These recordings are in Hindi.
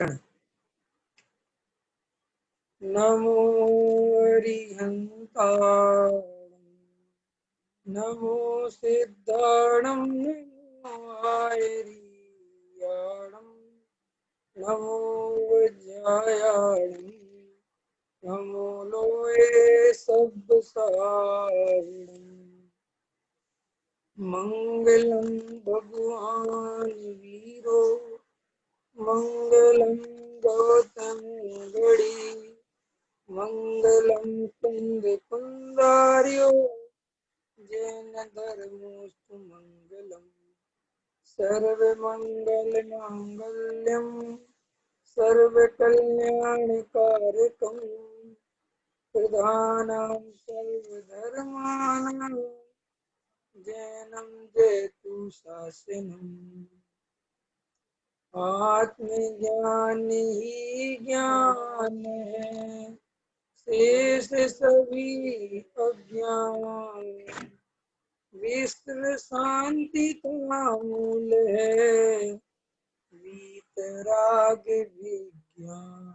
नमो अरिहन्ताय नमो सिद्धाणं नमो आयर्याणं नमो वज्रायाणं नमो लोये सब्बसारणं मंगलम भगवान वीरो मंगलम गौतम गढ़ी मंगलम कुंद कुंदार्यो जैन धर्मोस्तु मंगलम सर्व मंगल मांगल्यम सर्व कल्याण कारकम प्रधानां सर्वधर्माणां जैनम जयतु शासनम आत्मज्ञान ही ज्ञान है शेष सभी अज्ञान विश्व शांति का मूल है वीतराग विज्ञान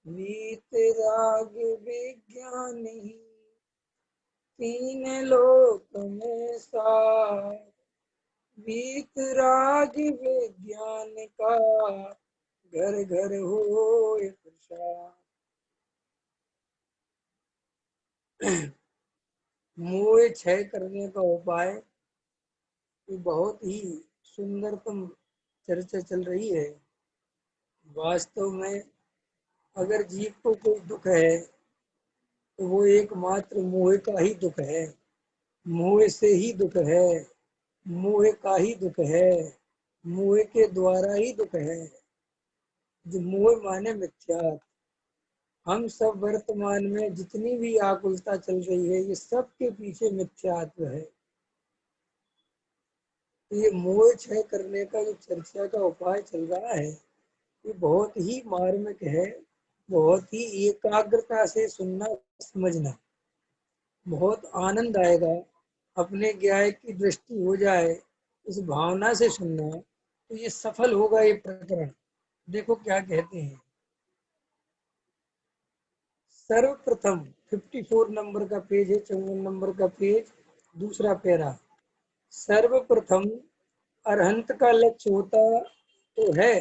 वीतराग विज्ञान ही तीन लोक में सार वीतराग विज्ञान का घर घर होए प्रसार। मोह क्षय करने का उपाय की बहुत ही सुंदरतम चर्चा चल रही है। वास्तव में अगर जीव को कोई दुख है तो वो एकमात्र मोह का ही दुख है, मोह से ही दुख है, मोह का ही दुख है, मोह के द्वारा ही दुख है। जो मोह माने मिथ्या। हम सब वर्तमान में जितनी भी आकुलता चल रही है ये सब के पीछे मिथ्यात्व है। ये मोह क्षय करने का जो चर्चा का उपाय चल रहा है ये बहुत ही मार्मिक है, बहुत ही एकाग्रता से सुनना समझना, बहुत आनंद आएगा। अपने ज्ञान की दृष्टि हो जाए इस भावना से सुनना तो ये सफल होगा ये प्रकरण। देखो क्या कहते हैं। सर्वप्रथम 54 नंबर का पेज है, 54 नंबर का पेज, दूसरा पैरा। सर्वप्रथम अरहंत का लक्ष्य होता तो है,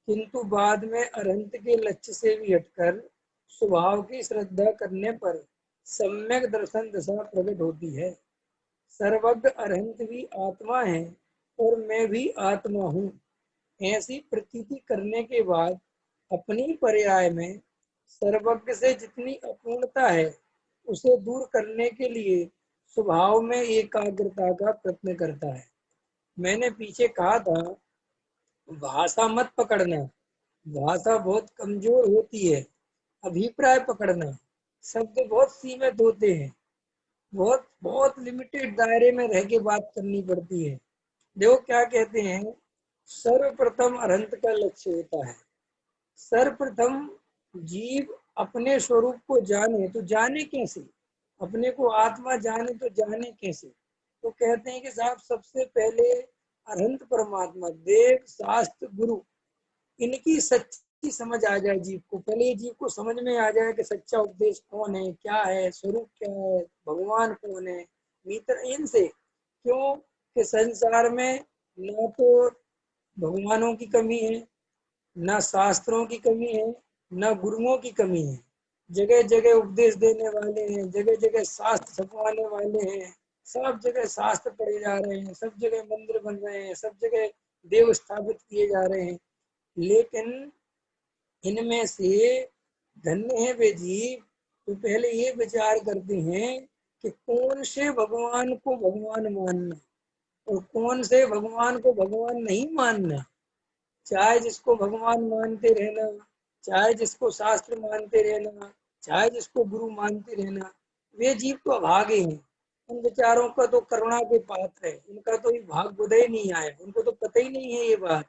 किंतु बाद में अरहंत के लक्ष्य से भी हटकर स्वभाव की श्रद्धा करने पर सम्यक दर्शन दशा प्रकट होती है। सर्वज्ञ अरहंत भी आत्मा है और मैं भी आत्मा हूँ, ऐसी प्रतीति करने के बाद अपनी पर्याय में सर्वज्ञ से जितनी अपूर्णता है उसे दूर करने के लिए स्वभाव में एकाग्रता का प्रयत्न करता है। मैंने पीछे कहा था भाषा मत पकड़ना, भाषा बहुत कमजोर होती है। अभिप्राय पकड़ना, शब्द बहुत सीमित होते हैं, बहुत बहुत लिमिटेड दायरे में रह के बात करनी पड़ती है। देखो क्या कहते हैं, सर्वप्रथम अरहंत का लक्ष्य होता है। सर्वप्रथम जीव अपने स्वरूप को जाने तो जाने कैसे, अपने को आत्मा जाने तो जाने कैसे। तो कहते हैं कि साहब सबसे पहले अरहंत परमात्मा, देव, शास्त्र, गुरु, इनकी सच्ची समझ आ जाए जीव को। पहले ये जीव को समझ में आ जाए कि सच्चा उपदेश कौन है, क्या है, स्वरूप क्या है, भगवान कौन है। मित्र इनसे क्यों कि संसार में न तो भगवानों की कमी है, न शास्त्रों की कमी है, न गुरुओं की कमी है। जगह जगह उपदेश देने वाले हैं, जगह जगह शास्त्र छपवाने वाले हैं, सब जगह शास्त्र पढ़े जा रहे हैं, सब जगह मंदिर बन रहे हैं, सब जगह देव स्थापित किए जा रहे हैं। लेकिन इनमें से धन्य है वे जीव तो पहले ये विचार करते हैं कि कौन से भगवान को भगवान मानना और कौन से भगवान को भगवान नहीं मानना। चाहे जिसको भगवान मानते रहना, चाहे जिसको शास्त्र मानते रहना, चाहे जिसको गुरु मानते रहना, वे जीव तो अभागे हैं। उन विचारों का तो करुणा के पात्र है, उनका तो भाग उदय नहीं आया, उनको तो पता ही नहीं है ये बात।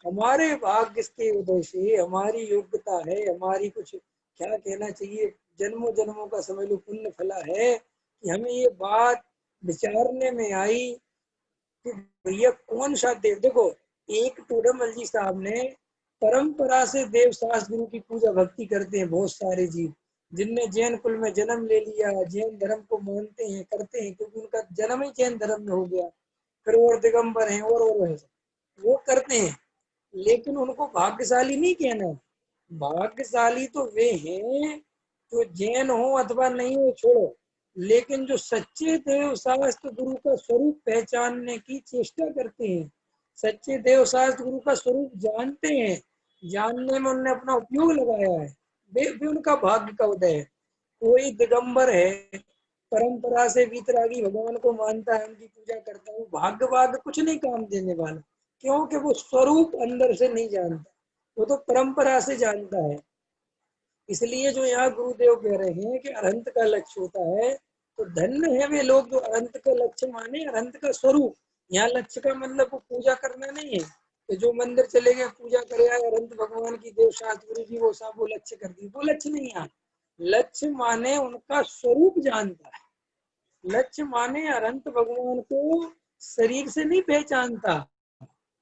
हमारे भाग्य के उदय से हमारी योग्यता है, हमारी कुछ क्या कहना चाहिए जन्मों जन्मों का समझ लो पुण्य फला है कि हमें ये बात विचारने में आई कि भैया कौन सा देव। देखो एक टोडरमल जी साहब ने परंपरा से देव शास्त्र गुरु की पूजा भक्ति करते हैं बहुत सारे जीव, जिनने जैन कुल में जन्म ले लिया, जैन धर्म को मानते हैं, करते हैं, क्योंकि उनका जन्म ही जैन धर्म में हो गया। फिर और दिगंबर हैं और है, वो करते हैं, लेकिन उनको भाग्यशाली नहीं कहना। भाग्यशाली तो वे हैं जो जैन हो अथवा नहीं हो, छोड़ो, लेकिन जो सच्चे देव शास्त्र गुरु का स्वरूप पहचानने की चेष्टा करते हैं, सच्चे देव शास्त्र गुरु का स्वरूप जानते हैं, जानने में उन्होंने अपना उपयोग लगाया है, वे उनका भाग्य का उदय है। कोई दिगंबर है, परंपरा से वीतरागी भगवान को मानता है, उनकी पूजा करता है, भाग्य भाग्य कुछ नहीं काम देने वाला, क्योंकि वो स्वरूप अंदर से नहीं जानता, वो तो परंपरा से जानता है। इसलिए जो यहाँ गुरुदेव कह रहे हैं कि अरहंत का लक्ष्य होता है, तो धन्य है वे लोग जो अरहंत का लक्ष्य माने, अरहंत का स्वरूप। यहाँ लक्ष्य का मतलब वो पूजा करना नहीं है कि जो मंदिर चले गए पूजा करे आए अरहंत भगवान की, देव शास्त्र गुरु जी वो सब वो लक्ष्य कर दी, वो लक्ष्य नहीं। यहाँ लक्ष्य माने उनका स्वरूप जानता है, लक्ष्य माने अरहंत भगवान को शरीर से नहीं पहचानता,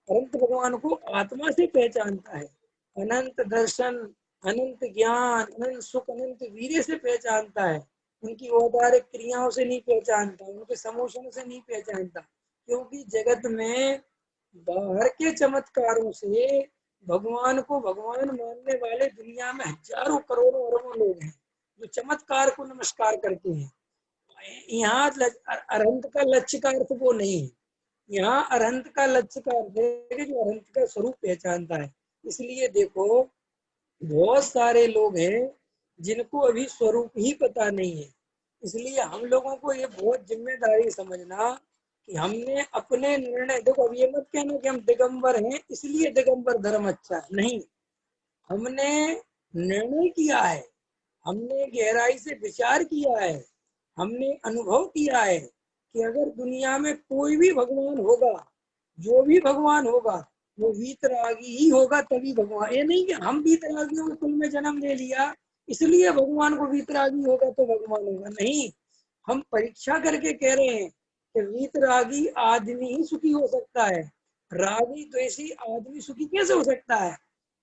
अनंत भगवान को आत्मा से पहचानता है, अनंत दर्शन, अनंत ज्ञान, अनंत सुख, अनंत वीर्य से पहचानता है, उनकी औदारिक क्रियाओं से नहीं पहचानता, उनके समोशन से नहीं पहचानता, क्योंकि जगत में बाहर के चमत्कारों से भगवान को भगवान मानने वाले दुनिया में हजारों करोड़ों अरबों लोग हैं जो चमत्कार को नमस्कार करते हैं। यहाँ अरहंत का लक्ष्य का अर्थ वो नहीं है। यहाँ अरहंत का लक्ष्य का अर्थ है जो अरहंत का स्वरूप पहचानता है। इसलिए देखो, बहुत सारे लोग हैं जिनको अभी स्वरूप ही पता नहीं है। इसलिए हम लोगों को ये बहुत जिम्मेदारी समझना कि हमने अपने निर्णय, देखो अब ये मत कहना कि हम दिगंबर हैं इसलिए दिगंबर धर्म अच्छा है, नहीं। हमने निर्णय किया है, हमने गहराई से विचार किया है, हमने अनुभव किया है कि अगर दुनिया में कोई भी भगवान होगा, जो भी भगवान होगा, वो वीतरागी ही होगा, तभी भगवान। ये नहीं कि हम वीतरागियों के कुल में जन्म ले लिया इसलिए भगवान को वीतरागी होगा तो भगवान होगा, नहीं। हम परीक्षा करके कह रहे हैं कि वीतरागी आदमी ही सुखी हो सकता है, रागी द्वेषी आदमी सुखी कैसे हो सकता है?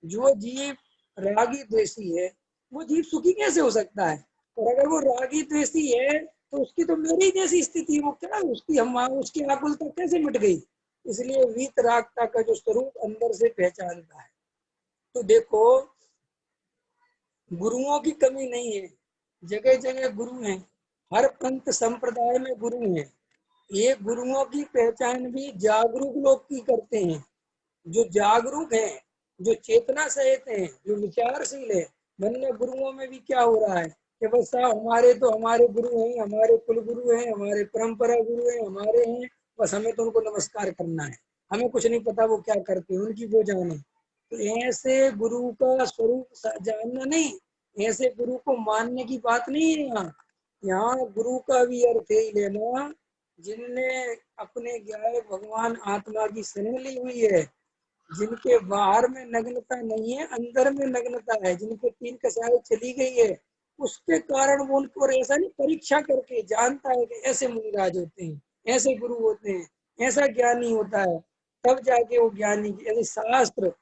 जो जीव रागी द्वेषी है वो जीव सुखी कैसे हो सकता है? और अगर वो रागी द्वेषी है तो उसकी तो मेरी जैसी स्थिति, वो क्या उसकी हम उसकी आकुलता कैसे मिट गई? इसलिए वीतरागता का जो स्वरूप अंदर से पहचानता है। तो देखो, गुरुओं की कमी नहीं है, जगह जगह गुरु हैं, हर पंथ संप्रदाय में गुरु हैं। ये गुरुओं की पहचान भी जागरूक लोग की करते हैं, जो जागरूक है, जो चेतना सहित है, जो विचारशील है। वरना गुरुओं में भी क्या हो रहा है कि बस हमारे तो हमारे गुरु हैं, हमारे कुल गुरु हैं, हमारे परंपरा गुरु हैं, हमारे हैं, बस हमें तो उनको नमस्कार करना है, हमें कुछ नहीं पता वो क्या करते हैं, उनकी वो जाने। तो ऐसे गुरु का स्वरूप जानना नहीं, ऐसे गुरु को मानने की बात नहीं है। यहाँ गुरु का भी अर्थ ही लेना जिनने अपने ज्ञान भगवान आत्मा की शरण ली हुई है, जिनके बाहर में नग्नता नहीं है, अंदर में नग्नता है, जिनके 3 कसाई चली गई है, उसके कारण वो उनको ऐसा नहीं परीक्षा करके जानता है कि ऐसे मुनिराज होते हैं, ऐसे गुरु होते हैं, ऐसा ज्ञानी होता है, तब जाके वो ज्ञानी। ऐसे शास्त्र,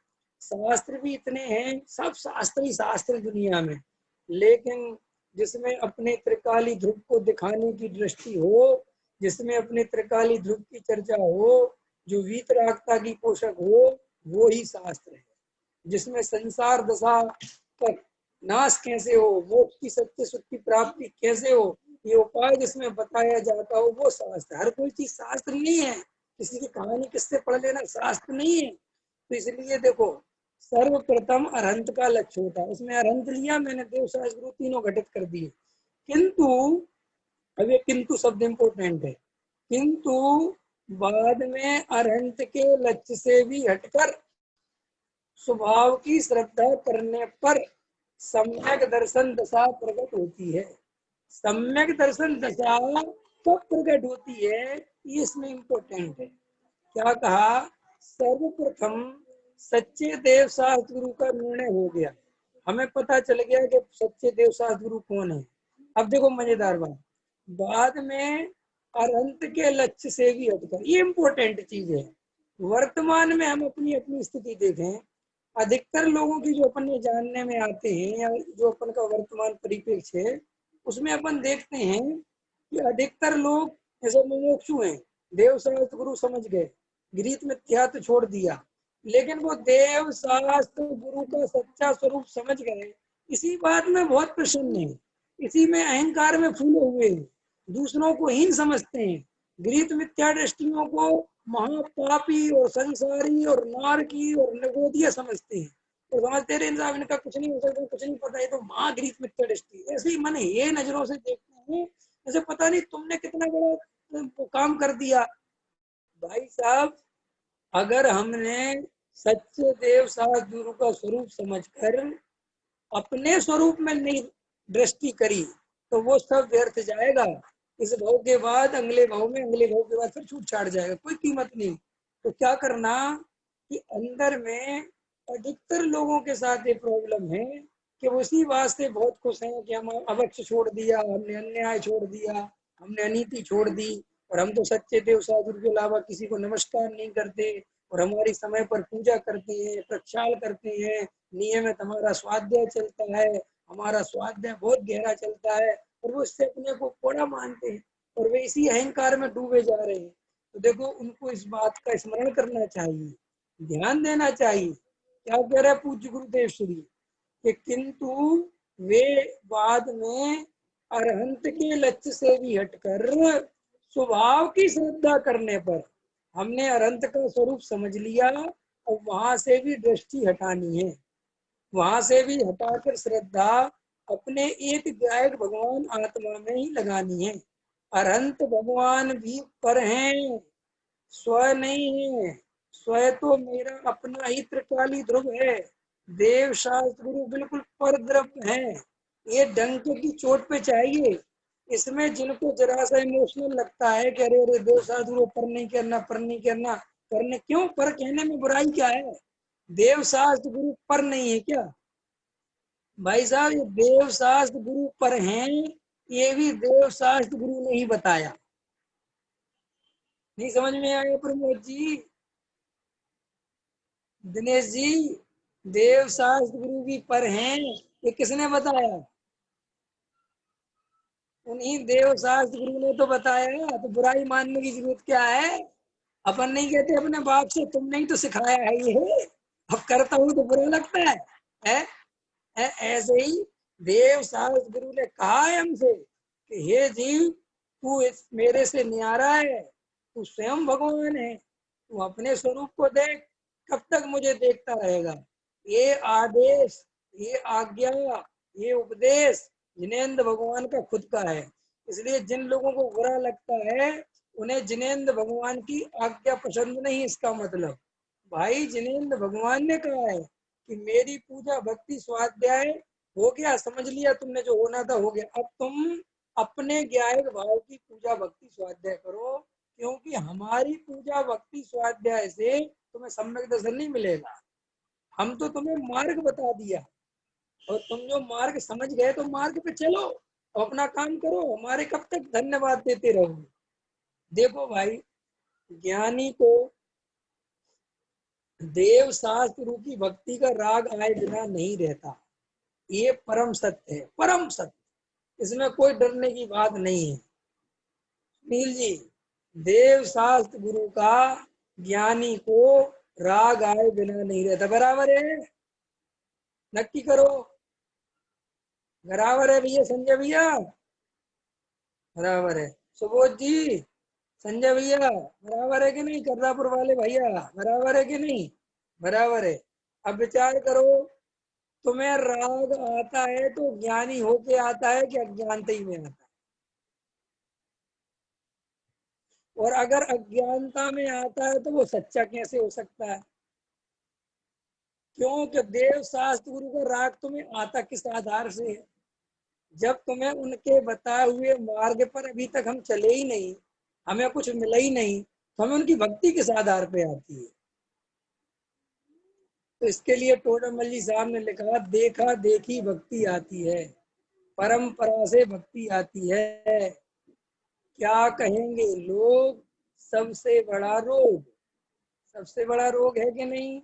शास्त्र भी इतने हैं, सब शास्त्र ही शास्त्र दुनिया में, लेकिन जिसमें अपने त्रिकाली ध्रुव को दिखाने की दृष्टि हो, जिसमें अपने त्रिकाली ध्रुव की चर्चा हो, जो वीतरागता की पोषक हो, वो ही शास्त्र है। जिसमें संसार दशा तक नाश कैसे हो, मोक्ष की सत्य सुख की प्राप्ति कैसे हो, ये उपाय जिसमें बताया जाता हो, वो शास्त्र। हर कोई चीज शास्त्र नहीं है, किसी की कहानी किससे पढ़ लेना शास्त्र नहीं है। तो इसलिए देखो, सर्वप्रथम अरहंत का लक्ष्य होता है, उसमें अरहंत लिया मैंने, देव शास्त्र गुरु तीनों घटित कर दिए। किंतु अब ये किंतु शब्द इंपोर्टेंट है, किंतु बाद में अरहंत के लक्ष्य से भी हटकर स्वभाव की श्रद्धा करने पर सम्यक दर्शन दशा प्रकट होती है। सम्यक दर्शन दशा कब प्रकट होती है, ये इसमें इंपोर्टेंट है। क्या कहा? सर्वप्रथम सच्चे देव शास्त्र गुरु का निर्णय हो गया, हमें पता चल गया कि सच्चे देव शास्त्र गुरु कौन है। अब देखो मजेदार बात, बाद में अरहंत के लक्ष्य से भी हटकर, ये इंपॉर्टेंट चीज है। वर्तमान में हम अपनी अपनी स्थिति देखें, अधिकतर लोगों की जो अपन ये जानने में आते हैं या जो अपन का वर्तमान परिप्रेक्ष्य है, उसमें अपन देखते हैं कि अधिकतर लोग ऐसे मुमुक्षु हैं, देव शास्त्र गुरु समझ गए, गीत में त्याग छोड़ दिया, लेकिन वो देव शास्त्र गुरु का सच्चा स्वरूप समझ गए, इसी बात में बहुत प्रसन्न है, इसी में अहंकार में फूले हुए हैं, दूसरों को हीन समझते हैं, गीत मिथ्या दृष्टियों को महापापी और संसारी और नारकी और नगोदिया समझते हैं, तो समझते रहे इंसान, इनका कुछ नहीं हो सकता, कुछ नहीं पता है, तो महागृत मिथ्या दृष्टि, ऐसे ही मन ये नजरों से देखते हैं जैसे पता नहीं तुमने कितना बड़ा काम कर दिया। भाई साहब, अगर हमने सच्चे देव शास्त्र गुरु का स्वरूप समझकर अपने स्वरूप में नहीं दृष्टि करी तो वो सब व्यर्थ जाएगा, इस भाव के बाद अगले भाव में, अगले भाव के बाद फिर छूट छाट जाएगा, कोई कीमत नहीं। तो क्या करना कि अंदर में अधिकतर लोगों के साथ ये प्रॉब्लम है कि उसी वास्ते बहुत खुश हैं कि हम अवक्ष छोड़ दिया, हमने अन्याय छोड़ दिया, हमने अनीति छोड़ दी, और हम तो सच्चे देव साधु के अलावा किसी को नमस्कार नहीं करते, और हमारी समय पर पूजा करते हैं, प्रक्षाल करते हैं, नियमित हमारा स्वाध्याय चलता है, हमारा स्वाध्याय बहुत गहरा चलता है, और वो इससे अपने को बड़ा मानते हैं, और वे इसी अहंकार में डूबे जा रहे हैं। तो देखो, उनको इस बात का स्मरण करना चाहिए, ध्यान देना चाहिए। क्या कह रहा है पूज्य गुरुदेव श्री कि किंतु वे बाद में अरहंत के लक्ष्य से भी हटकर स्वभाव की श्रद्धा करने पर, हमने अरहंत का स्वरूप समझ लिया और वहां से भी दृष्टि हटानी है, वहां से भी हटाकर श्रद्धा अपने एक गायक भगवान आत्मा में ही लगानी है। अरहंत भगवान भी पर हैं, स्व नहीं है, स्व तो मेरा अपना ही त्रिकाली ध्रुव है, देव शास्त्र गुरु बिल्कुल पर द्रव्य है, ये डंके की चोट पे चाहिए। इसमें जिनको जरा सा इमोशनल लगता है कि अरे अरे देव शास्त्र गुरु पर नहीं करना, पर नहीं करना, करने क्यों, पर कहने में बुराई क्या है, देव शास्त्र गुरु पर नहीं है क्या? भाई साहब, ये देव शास्त्र गुरु पर हैं, ये भी देव शास्त्र गुरु ने ही बताया। नहीं समझ में आया प्रमोद जी, दिनेश जी? देव शास्त्र गुरु भी पर हैं, ये किसने बताया? उन्हीं देव शास्त्र गुरु ने तो बताया, तो बुराई मानने की जरूरत क्या है? अपन नहीं कहते अपने बाप से तुमने ही तो सिखाया है ये, अब करता हूँ तो बुरा लगता है? ऐसे ही देव शास्त्र गुरु ने कहा है हमसे कि हे जीव, तू मेरे से न्यारा है, तू स्वयं भगवान है, तू अपने स्वरूप को देख, कब तक मुझे देखता रहेगा? ये आदेश, ये आज्ञा, ये उपदेश जिनेन्द्र भगवान का खुद का है, इसलिए जिन लोगों को बुरा लगता है उन्हें जिनेन्द्र भगवान की आज्ञा पसंद नहीं, इसका मतलब भाई जिनेन्द्र भगवान ने कहा है कि मेरी पूजा भक्ति स्वाध्याय हो गया, समझ लिया तुमने, जो होना था हो गया, अब तुम अपने ज्ञायक भाव की पूजा भक्ति स्वाध्याय करो, क्योंकि हमारी पूजा भक्ति स्वाध्याय से तुम्हें सम्यक दर्शन नहीं मिलेगा, हम तो तुम्हें मार्ग बता दिया, और तुम जो मार्ग समझ गए तो मार्ग पे चलो, अपना काम करो, हमारे कब तक धन्यवाद देते रहोगे? देखो भाई, ज्ञानी को देव शास्त्र रूपी भक्ति का राग आए बिना नहीं रहता, ये परम सत्य है, परम सत्य, इसमें कोई डरने की बात नहीं है। सुनील जी, देव शास्त्र गुरु का ज्ञानी को राग आए बिना नहीं रहता, बराबर है? नक्की करो, बराबर है भैया, संजय भैया? बराबर है। सुबोध जी, संजय भैया बराबर है कि नहीं? कर्रापुर वाले भैया बराबर है कि नहीं? बराबर है। अब विचार करो, तुम्हें राग आता है तो ज्ञानी होके आता है कि अज्ञानता ही में आता है? और अगर अज्ञानता में आता है तो वो सच्चा कैसे हो सकता है? क्योंकि देव शास्त्र गुरु का राग तुम्हें आता किस आधार से है? जब तुम्हें उनके बताए हुए मार्ग पर अभी तक हम चले ही नहीं, हमें कुछ मिला ही नहीं, तो हमें उनकी भक्ति किस आधार पे आती है? तो इसके लिए टोडरमल जी साहब ने लिखा, देखा देखी भक्ति आती है, परंपरा से भक्ति आती है, क्या कहेंगे लोग, सबसे बड़ा रोग, सबसे बड़ा रोग है कि नहीं?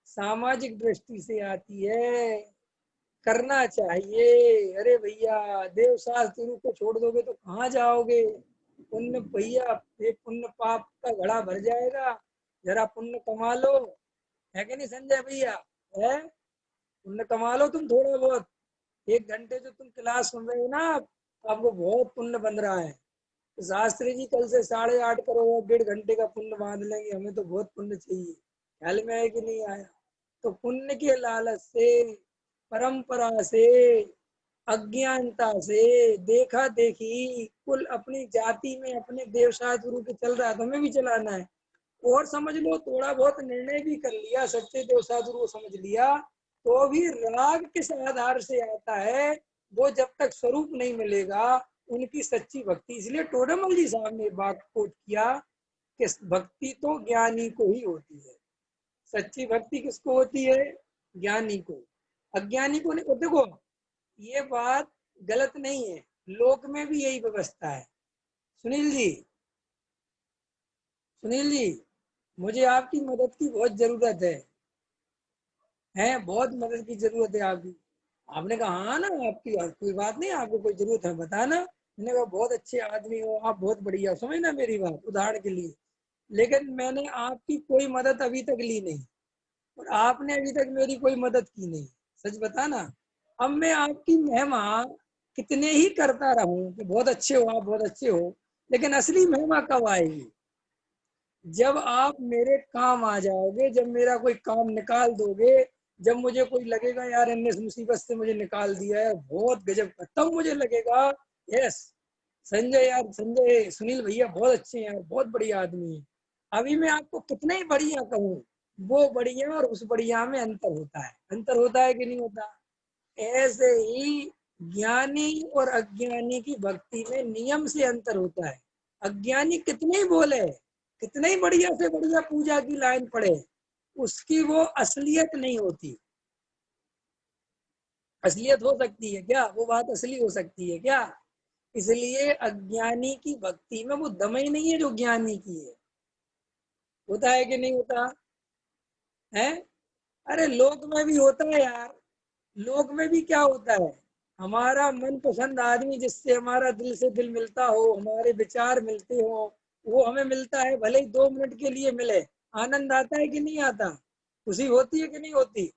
सामाजिक दृष्टि से आती है, करना चाहिए। अरे भैया, देव शास्त्र को छोड़ दोगे तो कहाँ जाओगे? पुण्य भैया, ये पुण्य पाप का घड़ा भर जाएगा। जरा पुण्य कमा लो, है कि नहीं संजय भैया? है, पुण्य कमा लो तुम थोड़ा बहुत। 1 घंटे जो तुम क्लास सुन रहे हो ना, आपको बहुत पुण्य बन रहा है। तो शास्त्री जी कल से 8:30 करोड़ 1.5 घंटे का पुण्य बांध लेंगे, हमें तो बहुत पुण्य चाहिए। ख्याल में आया कि नहीं आया? तो पुण्य के लालच से, परंपरा से, अज्ञानता से, देखा देखी, कुल अपनी जाति में अपने देवशास्त्र गुरु के चल रहा है, तो हमें भी चलाना है। और समझ लो, थोड़ा बहुत निर्णय भी कर लिया, सच्चे देवशास्त्र गुरु को समझ लिया, तो भी राग किस आधार से आता है? वो जब तक स्वरूप नहीं मिलेगा उनकी सच्ची भक्ति। इसलिए टोडरमल जी साहब ने बात कोट किया कि भक्ति तो ज्ञानी को ही होती है। सच्ची भक्ति किसको होती है? ज्ञानी को। अज्ञानी को नहीं। देखो, ये बात गलत नहीं है, लोक में भी यही व्यवस्था है। सुनील जी, सुनील जी, मुझे आपकी मदद की बहुत जरूरत है, बहुत मदद की जरूरत है आपकी। आपने कहा हाँ ना, आपकी कोई बात नहीं, आपको कोई जरूरत है बताना। मैंने कहा बहुत अच्छे आदमी हो आप, बहुत बढ़िया, समझना मेरी बात, उदाहरण के लिए। लेकिन मैंने आपकी कोई मदद अभी तक ली नहीं, और आपने अभी तक मेरी कोई मदद की नहीं। सच बताना, अब मैं आपकी महिमा कितने ही करता रहूं कि बहुत अच्छे हो आप, बहुत अच्छे हो, लेकिन असली महिमा कब आएगी? जब आप मेरे काम आ जाओगे, जब मेरा कोई काम निकाल दोगे, जब मुझे कोई लगेगा यार इनने इस मुसीबत से मुझे निकाल दिया है, बहुत गजब का, तब मुझे लगेगा यस संजय यार, संजय सुनील भैया बहुत अच्छे हैं यार, बहुत बढ़िया आदमी है। अभी मैं आपको कितना ही बढ़िया कहूँ, वो बढ़िया और उस बढ़िया में अंतर होता है। अंतर होता है कि नहीं होता? ऐसे ही ज्ञानी और अज्ञानी की भक्ति में नियम से अंतर होता है। अज्ञानी कितने ही बोले, कितने ही बढ़िया से बढ़िया पूजा की लाइन पढ़े, उसकी वो असलियत नहीं होती। असलियत हो सकती है क्या? वो बात असली हो सकती है क्या? इसलिए अज्ञानी की भक्ति में वो दम ही नहीं है जो ज्ञानी की है। होता है कि नहीं होता है? अरे लोक में भी होता है यार। लोक में भी क्या होता है? हमारा मनपसंद आदमी जिससे हमारा दिल से दिल मिलता हो, हमारे विचार मिलते हो, वो हमें मिलता है, भले ही 2 मिनट के लिए मिले, आनंद आता है कि नहीं आता? खुशी होती है कि नहीं होती?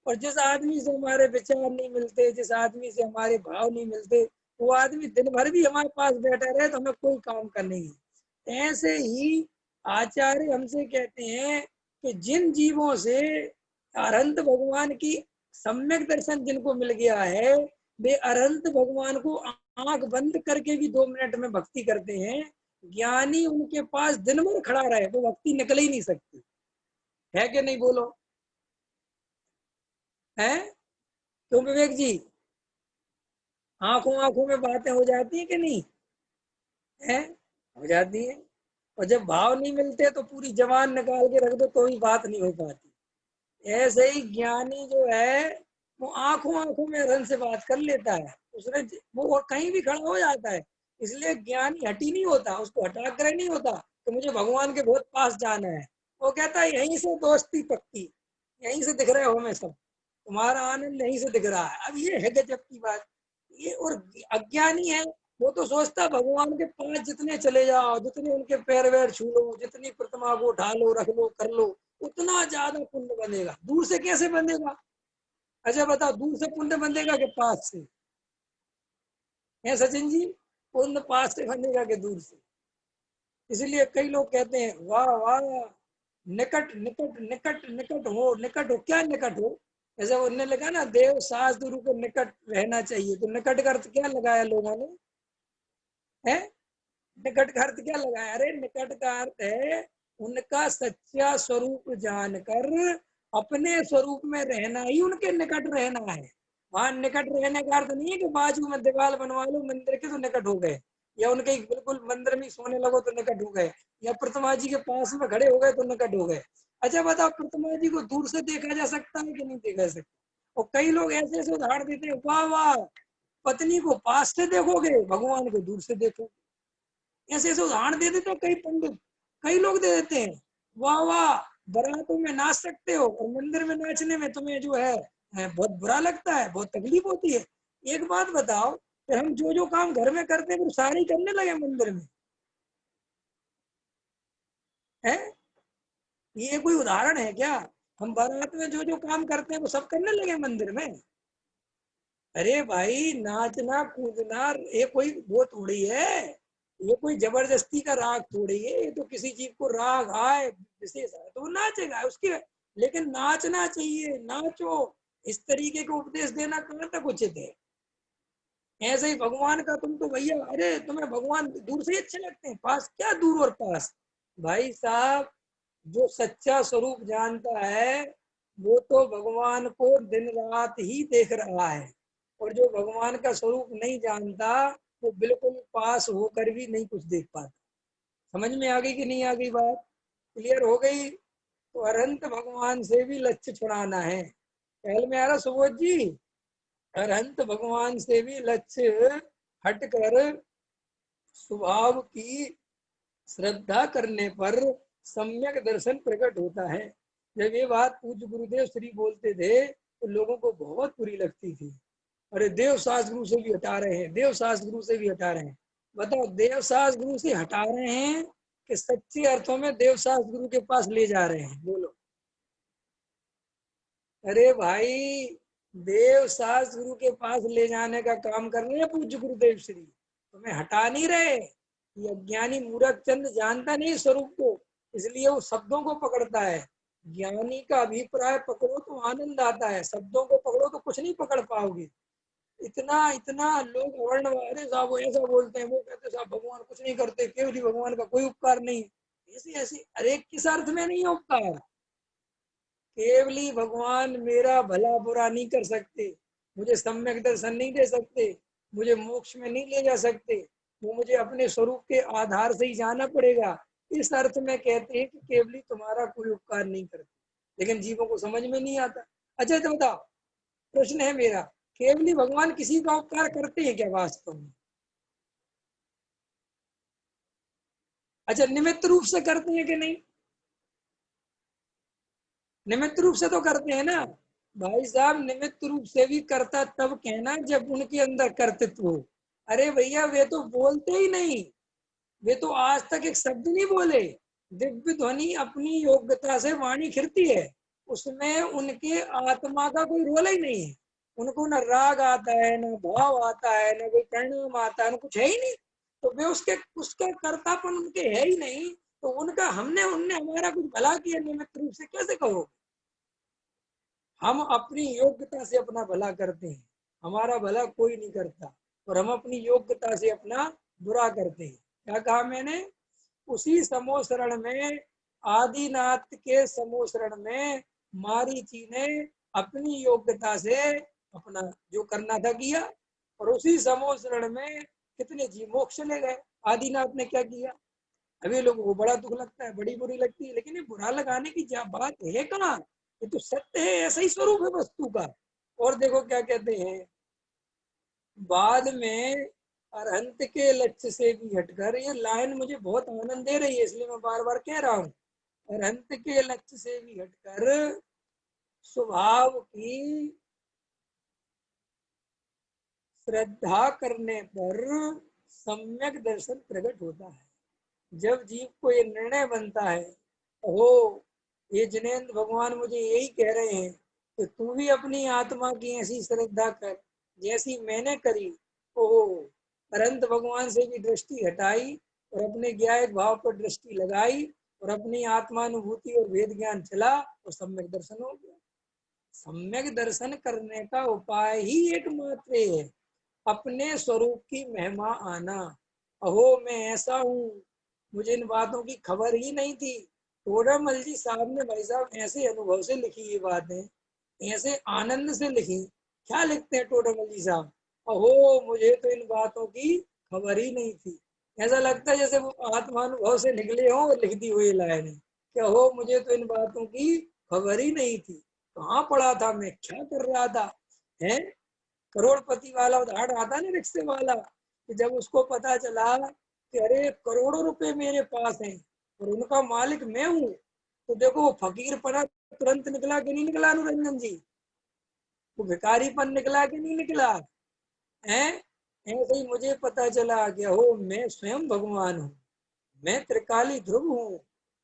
और जिस आदमी से हमारे विचार नहीं मिलते, जिस आदमी से हमारे भाव नहीं मिलते, वो आदमी दिन भर भी हमारे पास बैठा रहे तो हमें कोई काम का नहीं है। ऐसे ही आचार्य हमसे कहते हैं कि जिन जीवों से अनंत भगवान की सम्यक दर्शन जिनको मिल गया है, वे अनंत भगवान को आंख बंद करके भी 2 मिनट में भक्ति करते हैं। ज्ञानी उनके पास दिन भर खड़ा रहे वो भक्ति निकल ही नहीं सकती। है कि नहीं बोलो? है क्यों विवेक जी? आंखों आंखों में बातें हो जाती है कि नहीं? है, हो जाती है। और जब भाव नहीं मिलते तो पूरी जबान निकाल के रख दो तो भी बात नहीं हो पाती। ऐसे ही ज्ञानी जो है, वो आंखों आंखों में रन से बात कर लेता है, उसने वो और कहीं भी खड़ा हो जाता है। इसलिए ज्ञानी हटी नहीं होता, उसको हटा कर नहीं होता कि मुझे भगवान के बहुत पास जाना है। वो कहता है यहीं से दोस्ती पक्की, यहीं से दिख रहे हो हमें सब, तुम्हारा आनंद यहीं से दिख रहा है। अब ये है गजब की बात। ये और अज्ञानी है, वो तो सोचता भगवान के पास जितने चले जाओ, जितने उनके पैर वैर छू लो, जितनी प्रतिमा को उठा लो, रख लो, कर लो, उतना ज्यादा पुण्य बनेगा। दूर से कैसे बनेगा? अच्छा बताओ, दूर से पुण्य बनेगा कि पास से? है सचिन जी, पुण्य पास से बनेगा कि दूर से? इसलिए कई लोग कहते हैं वाह वाह, निकट निकट निकट निकट हो, निकट हो, क्या निकट हो? जैसे उन्होंने लिखा ना, देव सास गुरु को निकट रहना चाहिए, तो निकट का अर्थ क्या लगाया लोगों ने? है, निकट का अर्थ क्या लगाया? अरे निकट का अर्थ है उनका सच्चा स्वरूप जानकर अपने स्वरूप में रहना ही उनके निकट रहना है। वहां निकट रहने का अर्थ नहीं है कि बाजू में दीवार बनवा लो मंदिर के तो निकट हो गए, या उनके बिल्कुल मंदिर में सोने लगो तो निकट हो गए, या प्रतिमा जी के पास में खड़े हो गए तो निकट हो गए। अच्छा बताओ, प्रतिमा जी को दूर से देखा जा सकता है कि नहीं देखा सकता? और कई लोग ऐसे ऐसे उदाहरण देते हैं, वाह वाह, पत्नी को पास से देखोगे, भगवान को दूर से देखोगे। ऐसे ऐसे उदाहरण दे देते हैं कई पंडित, कई लोग दे देते हैं। वाह वाह, बारातों में नाच सकते हो और मंदिर में नाचने में तुम्हें जो है बहुत बुरा लगता है, बहुत तकलीफ होती है। एक बात बताओ, कि हम जो जो काम घर में करते हैं वो सारे ही करने लगे मंदिर में, है? ये कोई उदाहरण है क्या? हम बारात में जो जो काम करते हैं वो सब करने लगे मंदिर में? अरे भाई, नाचना कूदना ये कोई वो थोड़ी है, ये कोई जबरदस्ती का राग थोड़ी है। ये तो किसी चीज को राग आए विशेष है तो वो नाचेगा उसकी, लेकिन नाचना चाहिए, नाचो, इस तरीके का उपदेश देना कहाँ तक उचित है? ऐसे ही भगवान का तुम तो भैया, अरे तुम्हें भगवान दूर से ही अच्छे लगते हैं, पास क्या, दूर और पास। भाई साहब, जो सच्चा स्वरूप जानता है वो तो भगवान को दिन रात ही देख रहा है, और जो भगवान का स्वरूप नहीं जानता वो बिल्कुल पास होकर भी नहीं कुछ देख पाता। समझ में आ गई कि नहीं आ गई बात? क्लियर हो गई? तो अनंत भगवान से भी लक्ष्य छुड़ाना है। ख्याल में आ रहा सुबोध जी? अनंत भगवान से भी लक्ष्य हटकर स्वभाव की श्रद्धा करने पर सम्यक दर्शन प्रकट होता है। जब ये बात पूज्य गुरुदेव श्री बोलते थे तो लोगों को बहुत बुरी लगती थी। अरे देव सास गुरु से भी हटा रहे हैं, देव सास गुरु से भी हटा रहे हैं। बताओ, देव सास गुरु से हटा रहे हैं कि सच्चे अर्थों में देव सास गुरु के पास ले जा रहे हैं? बोलो। अरे भाई, देव सास गुरु के पास ले जाने का काम कर रहे हैं पूज्य गुरुदेव श्री, तुम्हें हटा नहीं रहे। ये अज्ञानी मूर्ख चंद जानता नहीं स्वरूप को, इसलिए वो शब्दों को पकड़ता है। ज्ञानी का अभिप्राय पकड़ो तो आनंद आता है, शब्दों को पकड़ो तो कुछ नहीं पकड़ पाओगे। इतना इतना लोग वर्ण, अरे साहब वो ऐसा बोलते हैं, वो कहते साहब भगवान कुछ नहीं करते, केवल ही भगवान का कोई उपकार नहीं। ऐसी ऐसी, अरे किस अर्थ में नहीं है उपकार? केवली भगवान मेरा भला बुरा नहीं कर सकते, मुझे सम्यक दर्शन नहीं दे सकते, मुझे मोक्ष में नहीं ले जा सकते, वो मुझे अपने स्वरूप के आधार से ही जाना पड़ेगा। इस अर्थ में कहते हैं कि केवली तुम्हारा कोई उपकार नहीं करते, लेकिन जीवों को समझ में नहीं आता। अच्छा तो बताओ, प्रश्न है मेरा, केवली भगवान किसी का उपकार करते हैं क्या वास्तव में? अच्छा, निमित्त रूप से करते हैं कि नहीं? निमित्त रूप से तो करते हैं ना। भाई साहब, निमित्त रूप से भी करता तब कहना जब उनके अंदर कर्तृत्व हो। अरे भैया, वे तो बोलते ही नहीं, वे तो आज तक एक शब्द नहीं बोले। दिव्य ध्वनि अपनी योग्यता से वाणी खिरती है, उसमें उनके आत्मा का कोई रोल ही नहीं है। उनको न राग आता है, न भाव आता है, न कोई परिणाम आता है, न कुछ है ही नहीं। तो वे उसके उसका कर्तापन उनके है ही नहीं, तो उनका हमने उनने हमारा कुछ भला किया निमित्त रूप से कैसे कहो? हम अपनी योग्यता से अपना भला करते हैं, हमारा भला कोई नहीं करता, और हम अपनी योग्यता से अपना बुरा करते हैं। क्या कहा मैंने? उसी समोसरण में, आदिनाथ के समोसरण में मारीची ने अपनी योग्यता से अपना जो करना था किया, और उसी समोसरण में कितने जीव मोक्ष ले गए। आदिनाथ ने क्या किया? अभी लोगों को बड़ा दुख लगता है, बड़ी बुरी लगती है, लेकिन ये बुरा लगाने की बात है कहाँ? ये तो सत्य है, ऐसा ही स्वरूप है वस्तु का। और देखो क्या कहते हैं बाद में, अरहंत के लक्ष्य से भी हटकर, ये लाइन मुझे बहुत आनंद दे रही है इसलिए मैं बार बार कह रहा हूँ। अरहंत के लक्ष्य से भी हटकर स्वभाव की श्रद्धा करने पर सम्यक दर्शन प्रकट होता है। जब जीव को ये निर्णय बनता है, हो ये जिनेन्द्र भगवान मुझे यही कह रहे हैं कि तू भी अपनी आत्मा की ऐसी श्रद्धा कर जैसी मैंने करी। ओहो, अनंत भगवान से भी दृष्टि हटाई और अपने ज्ञात भाव पर दृष्टि लगाई, और अपनी आत्मानुभूति और वेद ज्ञान चला, और सम्यक दर्शन हो गया। सम्यक दर्शन करने का उपाय ही एकमात्र है, अपने स्वरूप की महिमा आना। अहो मैं ऐसा हूँ, मुझे इन बातों की खबर ही नहीं थी। टोडरमल जी साहब ने भाई साहब ऐसे अनुभव से लिखी ये बातें, ऐसे आनंद से लिखी। क्या लिखते हैं टोडरमल जी साहब? अहो मुझे तो इन बातों की खबर ही नहीं थी। ऐसा लगता है जैसे वो आत्मानुभव से निकले हों और लिख दी हुई लाइन है कि अहो मुझे तो इन बातों की खबर ही नहीं थी, कहाँ पड़ा था मैं, क्या कर रहा था, है? करोड़पति वाला उदाहरण आता ना, रिक्शे वाला, कि जब उसको पता चला कि अरे करोड़ों रुपए मेरे पास हैं और उनका मालिक मैं हूँ, तो देखो वो फकीरपना तुरंत निकला कि नहीं निकला अनुरंजन जी? वो भिखारीपन निकला कि नहीं निकला? है। ऐसे ही मुझे पता चला कि हो मैं स्वयं भगवान हूँ, मैं त्रिकाली ध्रुव हूँ,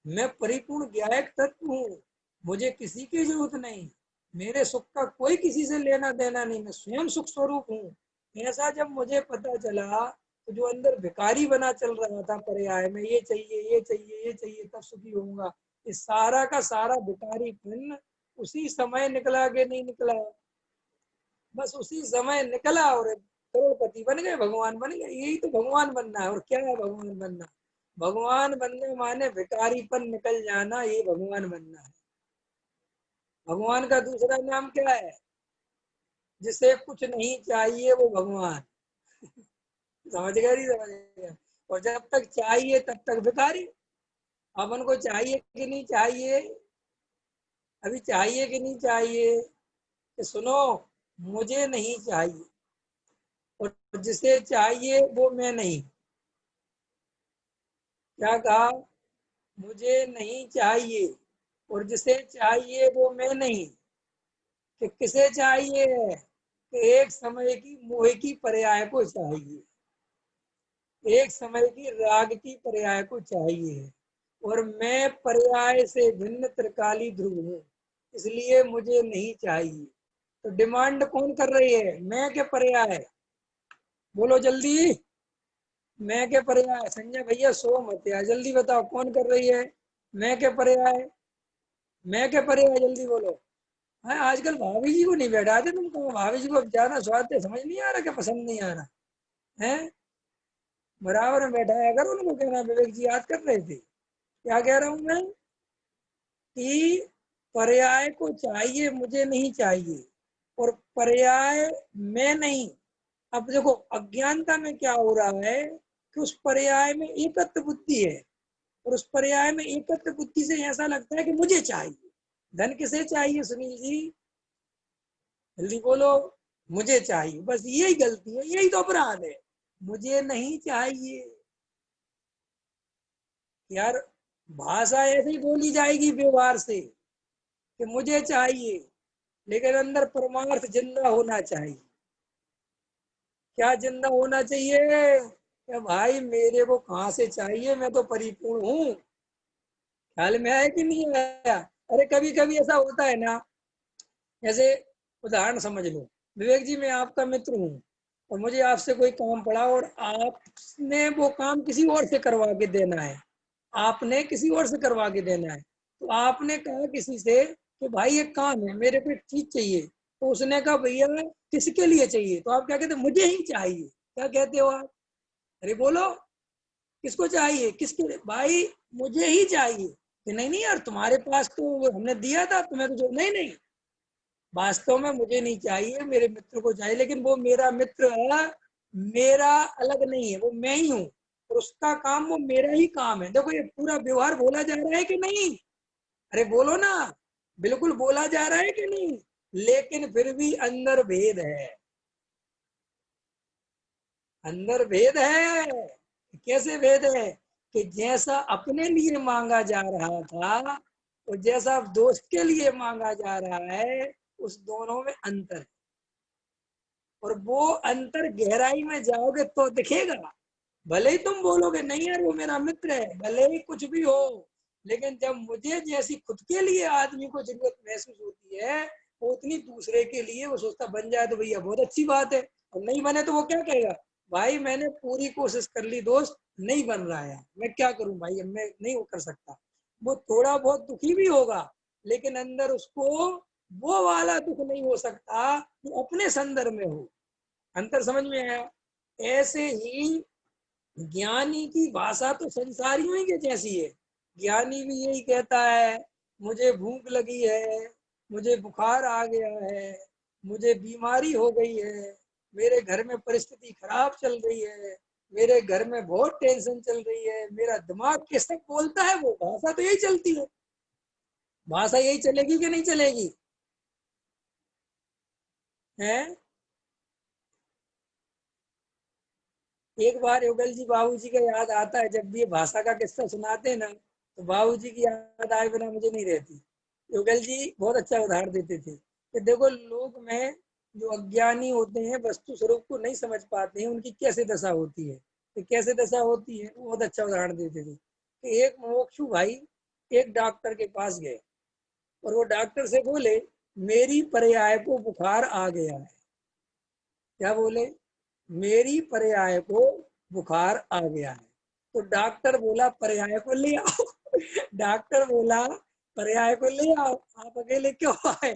मैं परिपूर्ण ज्ञायक तत्व हूँ, मुझे किसी की जरूरत नहीं, मेरे सुख का कोई किसी से लेना देना नहीं, मैं स्वयं सुख स्वरूप हूँ। ऐसा जब मुझे पता चला तो जो अंदर भिखारी बना चल रहा था पर्याय में, ये चाहिए ये चाहिए ये चाहिए तब सुखी होऊंगा, इस सारा का सारा भिखारीपन उसी समय निकला के नहीं निकला? बस उसी समय निकला और करोड़पति बन गए, भगवान बन गए। यही तो भगवान बनना है। और क्या है भगवान बनना? भगवान बनने माने भिखारीपन निकल जाना, ये भगवान बनना है। भगवान का दूसरा नाम क्या है? जिसे कुछ नहीं चाहिए वो भगवान। समझ गए नहीं समझ गए? और जब तक चाहिए तब तक भिखारी। अपन को चाहिए कि नहीं चाहिए? अभी चाहिए कि नहीं चाहिए? कि सुनो, मुझे नहीं चाहिए, और जिसे चाहिए वो मैं नहीं। क्या कहा? मुझे नहीं चाहिए और जिसे चाहिए वो मैं नहीं। कि किसे चाहिए? कि एक समय की मोह की पर्याय को चाहिए, एक समय की राग की पर्याय को चाहिए। और मैं पर्याय से भिन्न त्रिकाली ध्रुव हूँ, इसलिए मुझे नहीं चाहिए। तो डिमांड कौन कर रही है? मैं के पर्याय? बोलो जल्दी। मैं के पर्याय? संजय भैया सो मत यार, जल्दी बताओ कौन कर रही है? मैं के पर्याय? मैं के पर्याय जल्दी बोलो। हाँ, आजकल भाभी जी को नहीं बैठाते, तुम कहो भाभी जी को अब जाना स्वाद समझ नहीं आ रहा, क्या पसंद नहीं आ रहा है? बराबर में बैठाया करो उनको, कहना विवेक जी याद कर रहे थे। क्या कह रहा हूं मैं? कि पर्याय को चाहिए, मुझे नहीं चाहिए, और पर्याय मैं नहीं। अब देखो अज्ञानता में क्या हो रहा है कि उस पर्याय में एकत्व बुद्धि है, और उस पर्याय में एकत्व बुद्धि से ऐसा लगता है कि मुझे चाहिए। धन किसे चाहिए सुनील जी? जल्दी बोलो। मुझे चाहिए, बस यही गलती है, यही तो अपराध है। मुझे नहीं चाहिए यार। भाषा ऐसे ही बोली जाएगी व्यवहार से कि मुझे चाहिए, लेकिन अंदर परमार्थ जिंदा होना चाहिए। क्या जिंदा होना चाहिए? कि भाई मेरे को कहाँ से चाहिए, मैं तो परिपूर्ण हूँ। ख्याल में आया कि नहीं आया? अरे कभी कभी ऐसा होता है ना, जैसे उदाहरण समझ लो, विवेक जी मैं आपका मित्र हूँ और मुझे आपसे कोई काम पड़ा, और आपने वो काम किसी और से करवा के देना है, आपने किसी और से करवा के देना है। तो आपने कहा किसी से कि भाई एक काम है, मेरे को एक चीज चाहिए, तो उसने कहा भैया किसके लिए चाहिए? तो आप क्या कहते? मुझे ही चाहिए। क्या कहते हो आप? अरे बोलो, किसको चाहिए? किसके लिए भाई? मुझे ही चाहिए। कि नहीं नहीं यार, तुम्हारे पास तो हमने दिया था तुम्हें, तो जो नहीं नहीं, वास्तव में मुझे नहीं चाहिए, मेरे मित्र को चाहिए, लेकिन वो मेरा मित्र है, मेरा अलग नहीं है, वो मैं ही हूँ, और उसका काम वो मेरा ही काम है। देखो ये पूरा व्यवहार बोला जा रहा है कि नहीं? अरे बोलो ना। बिल्कुल बोला जा रहा है कि नहीं? लेकिन फिर भी अंदर भेद है, अंदर भेद है। कैसे भेद है? कि जैसा अपने लिए मांगा जा रहा था और जैसा दोस्त के लिए मांगा जा रहा है, उस दोनों में अंतर है। और वो अंतर गहराई में जाओगे तो दिखेगा। भले ही तुम बोलोगे नहीं यार वो मेरा मित्र है, भले ही कुछ भी हो, लेकिन जब मुझे जैसी खुद के लिए आदमी को जरूरत महसूस होती है, वो उतनी दूसरे के लिए वो सोचता बन जाए तो भैया बहुत अच्छी बात है। और नहीं बने तो वो क्या कहेगा? भाई मैंने पूरी कोशिश कर ली दोस्त, नहीं बन रहा है, मैं क्या करूं भाई, अब मैं नहीं वो कर सकता। वो थोड़ा बहुत दुखी भी होगा, लेकिन अंदर उसको वो वाला दुख नहीं हो सकता जो अपने संदर्भ में हो। अंतर समझ में आया? ऐसे ही ज्ञानी की भाषा तो संसारियों ही के जैसी है। ज्ञानी भी यही कहता है, मुझे भूख लगी है, मुझे बुखार आ गया है, मुझे बीमारी हो गई है, मेरे घर में परिस्थिति खराब चल रही है, मेरे घर में बहुत टेंशन चल रही है, मेरा दिमाग किस तक बोलता है, वो भाषा तो यही चलती है। भाषा यही चलेगी कि नहीं चलेगी? है। एक बार योगल जी बाबू जी का याद आता है, जब भी ये भाषा का किस्सा सुनाते हैं ना, तो बाबूजी की याद आए बिना मुझे नहीं रहती। युगल जी बहुत अच्छा उदाहरण देते थे कि देखो लोग में जो अज्ञानी होते हैं वस्तु स्वरूप को नहीं समझ पाते हैं, उनकी कैसे दशा होती है। तो कैसे दशा होती है वो बहुत अच्छा उदाहरण देते थे कि एक मुमुक्षु भाई एक डॉक्टर के पास गए और वो डॉक्टर से बोले मेरी पर्याय को बुखार आ गया है। क्या बोले? मेरी पर्याय को बुखार आ गया है। तो डॉक्टर बोला पर्याय को ले आओ। डॉक्टर बोला पर्याय को ले आओ, आप अकेले क्यों आए?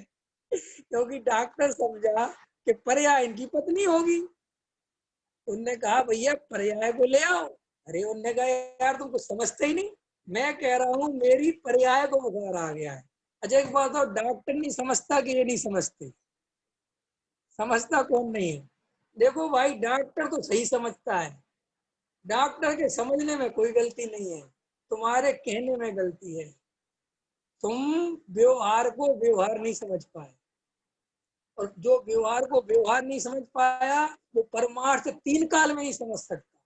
क्योंकि डॉक्टर समझा कि पर्याय इनकी पत्नी होगी। उनने कहा भैया पर्याय को ले आओ। अरे उनने कहा यार तुम कुछ समझते ही नहीं, मैं कह रहा हूँ मेरी पर्याय को बुखार आ गया है। अच्छा एक बात बताओ, डॉक्टर नहीं समझता कि ये नहीं समझते? समझता कौन नहीं है? देखो भाई डॉक्टर तो सही समझता है, डॉक्टर के समझने में कोई गलती नहीं है, तुम्हारे कहने में गलती है। तुम व्यवहार को व्यवहार नहीं समझ पाए, और जो व्यवहार को व्यवहार नहीं समझ पाया वो परमार्थ 3 काल में नहीं समझ सकता।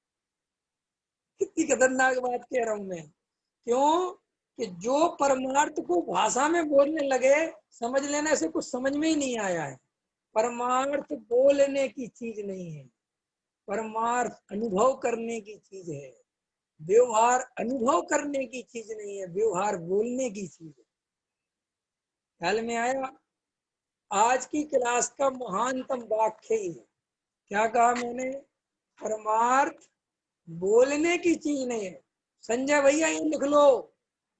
कितनी खतरनाक बात कह रहा हूं मैं। क्यों? कि जो परमार्थ को भाषा में बोलने लगे, समझ लेने से कुछ समझ में ही नहीं आया है। परमार्थ बोलने की चीज नहीं है, परमार्थ अनुभव करने की चीज है। व्यवहार अनुभव करने की चीज नहीं है, व्यवहार बोलने की चीज है। ख्याल में आया? आज की क्लास का महानतम वाक्य ही है। क्या कहा मैंने? परमार्थ बोलने की चीज नहीं है। संजय भैया ये लिख लो,